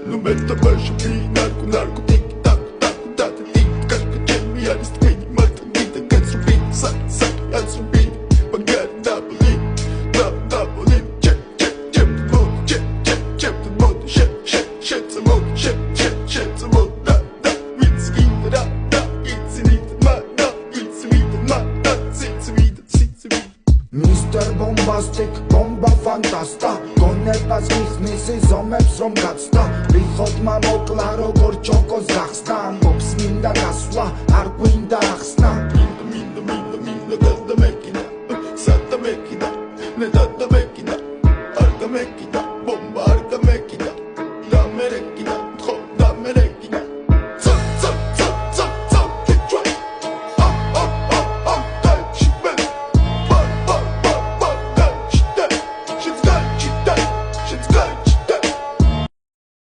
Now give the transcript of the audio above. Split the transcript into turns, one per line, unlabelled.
Nu metta baixo pi narco narco tic tac tac tac tic tac mi alis twin mata gita gets repeat sac sac as repeat bagat double double check check check mode check check check the mode shit shit shit the mode shit shit shit the mode da it's in da it's in it ma da it's in it ma da it's in it
Mr. Bombastic, bomba fantasta გონებას გიხსნის ზომებს რომ გაცდა ვიხოთ მოკლა როგორ ჩოკოს გახსნა ამბობს მინდა გასვლა არ გვინდა ახსნა
Minda da mekina, sata mekina, ne da